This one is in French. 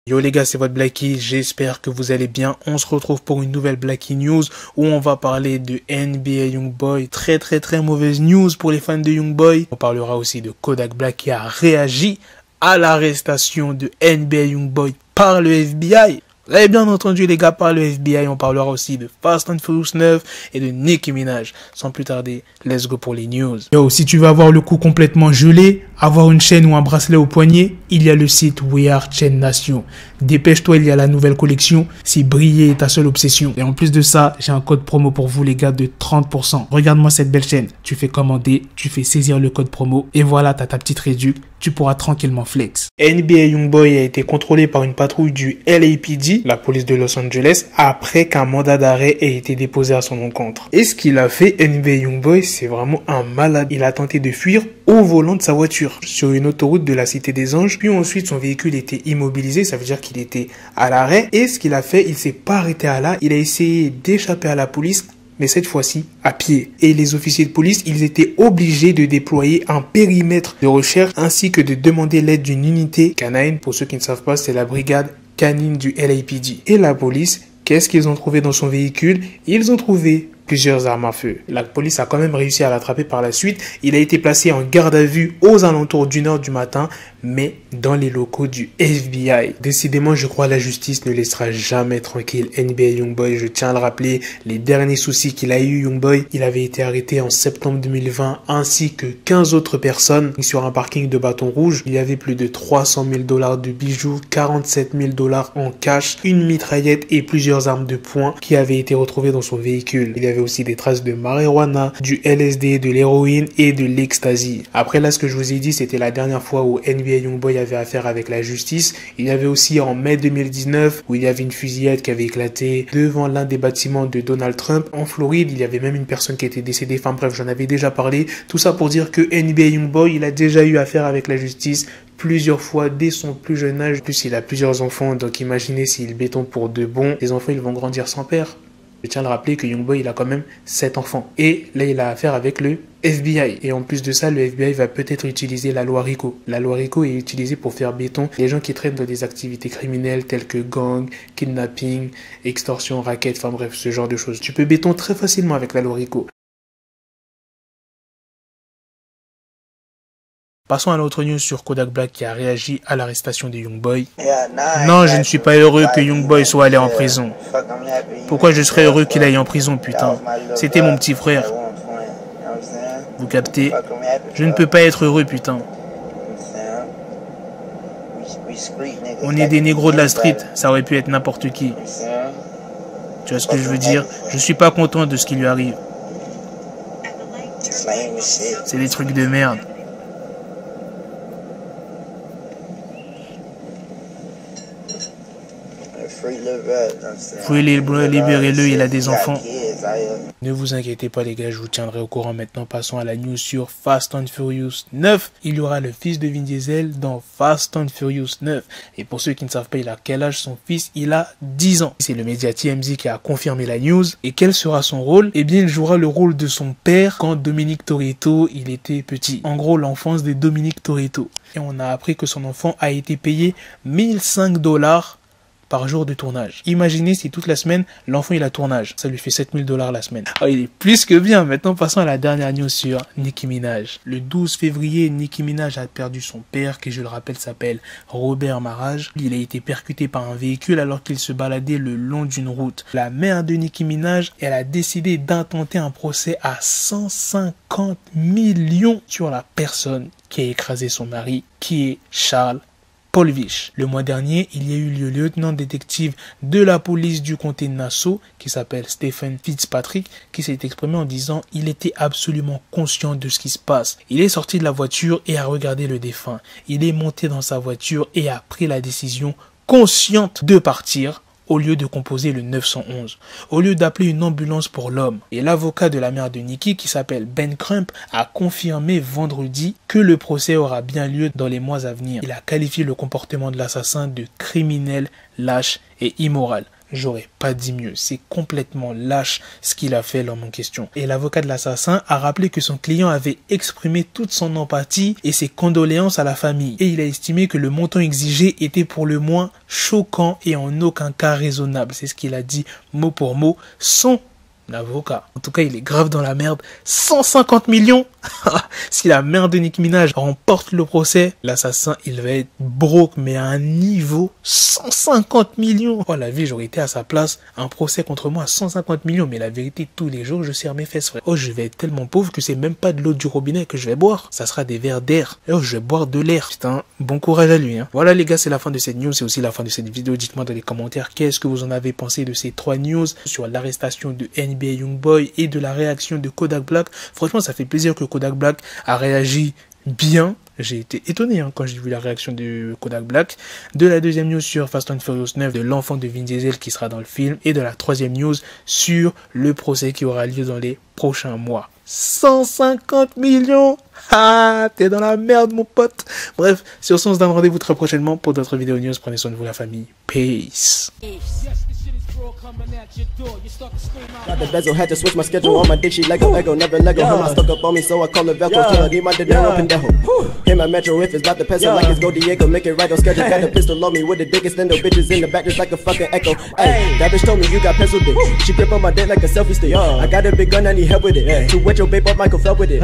Yo les gars, c'est votre Blackie, j'espère que vous allez bien. On se retrouve pour une nouvelle Blackie News où on va parler de NBA Youngboy. Très mauvaise news pour les fans de Youngboy. On parlera aussi de Kodak Black qui a réagi à l'arrestation de NBA Youngboy par le FBI. Vous avez bien entendu les gars, par le FBI. On parlera aussi de Fast and Furious 9 et de Nicki Minaj. Sans plus tarder, let's go pour les news. Yo, si tu veux avoir le cou complètement gelé, avoir une chaîne ou un bracelet au poignet, il y a le site We Are Chain Nation. Dépêche-toi, il y a la nouvelle collection si briller est ta seule obsession. Et en plus de ça, j'ai un code promo pour vous les gars de 30%. Regarde-moi cette belle chaîne. Tu fais commander, tu fais saisir le code promo et voilà, t'as ta petite réduction. Tu pourras tranquillement flex. NBA Youngboy a été contrôlé par une patrouille du LAPD, la police de Los Angeles, après qu'un mandat d'arrêt ait été déposé à son encontre. Et ce qu'il a fait, NBA Youngboy, c'est vraiment un malade. Il a tenté de fuir au volant de sa voiture sur une autoroute de la Cité des Anges. Puis ensuite, son véhicule était immobilisé, ça veut dire qu'il était à l'arrêt. Et ce qu'il a fait, il s'est pas arrêté à là. Il a essayé d'échapper à la police, mais cette fois-ci à pied. Et les officiers de police, ils étaient obligés de déployer un périmètre de recherche ainsi que de demander l'aide d'une unité canine. Pour ceux qui ne savent pas, c'est la brigade canine du LAPD. Et la police, qu'est-ce qu'ils ont trouvé dans son véhicule? Ils ont trouvé plusieurs armes à feu. La police a quand même réussi à l'attraper par la suite. Il a été placé en garde à vue aux alentours d'1h du matin, mais dans les locaux du FBI. Décidément, je crois la justice ne laissera jamais tranquille NBA Youngboy. Je tiens à le rappeler, les derniers soucis qu'il a eu Youngboy, il avait été arrêté en septembre 2020 ainsi que 15 autres personnes sur un parking de Bâton Rouge. Il y avait plus de 300 000 $ de bijoux, 47 000 $ en cash, une mitraillette et plusieurs armes de poing qui avaient été retrouvées dans son véhicule. Il y avait aussi des traces de marijuana, du LSD, de l'héroïne et de l'ecstasy. Après là, ce que je vous ai dit, c'était la dernière fois où NBA Youngboy avait affaire avec la justice. Il y avait aussi en mai 2019 où il y avait une fusillade qui avait éclaté devant l'un des bâtiments de Donald Trump en Floride. Il y avait même une personne qui était décédée. Enfin bref, j'en avais déjà parlé. Tout ça pour dire que NBA Youngboy, il a déjà eu affaire avec la justice plusieurs fois dès son plus jeune âge. En plus, il a plusieurs enfants, donc imaginez s'il béton pour de bon. Les enfants, ils vont grandir sans père. Je tiens à le rappeler que Youngboy, il a quand même 7 enfants. Et là, il a affaire avec le FBI. Et en plus de ça, le FBI va peut-être utiliser la loi RICO. La loi RICO est utilisée pour faire béton les gens qui traînent dans des activités criminelles telles que gang, kidnapping, extorsion, racket, enfin bref, ce genre de choses. Tu peux béton très facilement avec la loi RICO. Passons à l'autre news sur Kodak Black qui a réagi à l'arrestation de Youngboy. Non, je ne suis pas heureux que Youngboy soit allé en prison. Pourquoi je serais heureux qu'il aille en prison, putain? C'était mon petit frère. Vous captez? Je ne peux pas être heureux, putain. On est des négros de la street, ça aurait pu être n'importe qui. Tu vois ce que je veux dire? Je suis pas content de ce qui lui arrive. C'est des trucs de merde. Libérez-le, il a des enfants. Ne vous inquiétez pas les gars, je vous tiendrai au courant. Maintenant, passons à la news sur Fast and Furious 9. Il y aura le fils de Vin Diesel dans Fast and Furious 9. Et pour ceux qui ne savent pas, il a quel âge son fils? Il a 10 ans. C'est le média TMZ qui a confirmé la news. Et quel sera son rôle? Eh bien, il jouera le rôle de son père quand Dominic Toretto, il était petit. En gros, l'enfance de Dominic Toretto. Et on a appris que son enfant a été payé 1005 $ par jour de tournage. Imaginez si toute la semaine, l'enfant il a tournage. Ça lui fait 7 000 $ la semaine. Oh, il est plus que bien. Maintenant, passons à la dernière news sur Nicki Minaj. Le 12 février, Nicki Minaj a perdu son père, qui je le rappelle s'appelle Robert Marrage. Il a été percuté par un véhicule alors qu'il se baladait le long d'une route. La mère de Nicki Minaj, elle a décidé d'intenter un procès à 150 millions sur la personne qui a écrasé son mari, qui est Charles Polvish. Le mois dernier, il y a eu le lieutenant détective de la police du comté de Nassau, qui s'appelle Stephen Fitzpatrick, qui s'est exprimé en disant il était absolument conscient de ce qui se passe. Il est sorti de la voiture et a regardé le défunt. Il est monté dans sa voiture et a pris la décision consciente de partir au lieu de composer le 911, au lieu d'appeler une ambulance pour l'homme. Et l'avocat de la mère de Nicki, qui s'appelle Ben Crump, a confirmé vendredi que le procès aura bien lieu dans les mois à venir. Il a qualifié le comportement de l'assassin de criminel, lâche et immoral. j'aurais pas dit mieux. C'est complètement lâche ce qu'il a fait l'homme en question. Et l'avocat de l'assassin a rappelé que son client avait exprimé toute son empathie et ses condoléances à la famille. Et il a estimé que le montant exigé était pour le moins choquant et en aucun cas raisonnable. C'est ce qu'il a dit mot pour mot. Son avocat. En tout cas, il est grave dans la merde. 150 millions. Si la mère de Nicki Minaj remporte le procès, l'assassin, il va être broke, mais à un niveau 150 millions. Oh la vie, j'aurais été à sa place. Un procès contre moi à 150 millions. Mais la vérité, tous les jours, je serre mes fesses, frère. Oh, je vais être tellement pauvre que c'est même pas de l'eau du robinet que je vais boire. Ça sera des verres d'air. Oh, je vais boire de l'air. Putain, bon courage à lui, hein. Voilà les gars, c'est la fin de cette news. C'est aussi la fin de cette vidéo. Dites-moi dans les commentaires qu'est-ce que vous en avez pensé de ces 3 news sur l'arrestation de NBA Youngboy et de la réaction de Kodak Black. Franchement, ça fait plaisir que Kodak Black a réagi bien. J'ai été étonné quand j'ai vu la réaction de Kodak Black. De la deuxième news sur Fast and Furious 9, de l'enfant de Vin Diesel qui sera dans le film. Et de la troisième news sur le procès qui aura lieu dans les prochains mois. 150 millions. Ah, t'es dans la merde, mon pote. Bref, sur ce, on se donne rendez-vous très prochainement pour d'autres vidéos news. Prenez soin de vous, la famille. Peace. Got the bezel, had to switch my schedule on my dick, she like a Lego, never Lego. Her my stuck up on me, so I call her Velcro. Tell her, need my dinero pendejo. Hit my metro if it's about the peso, like it's Go Diego, make it right on schedule. Got a pistol on me with the dick, extendo bitches in the back just like a fucking echo. Hey, that bitch told me you got pencil dick. She grip on my dick like a selfie stick. I got a big gun, I need help with it. To wet your babe up, Michael fell with it.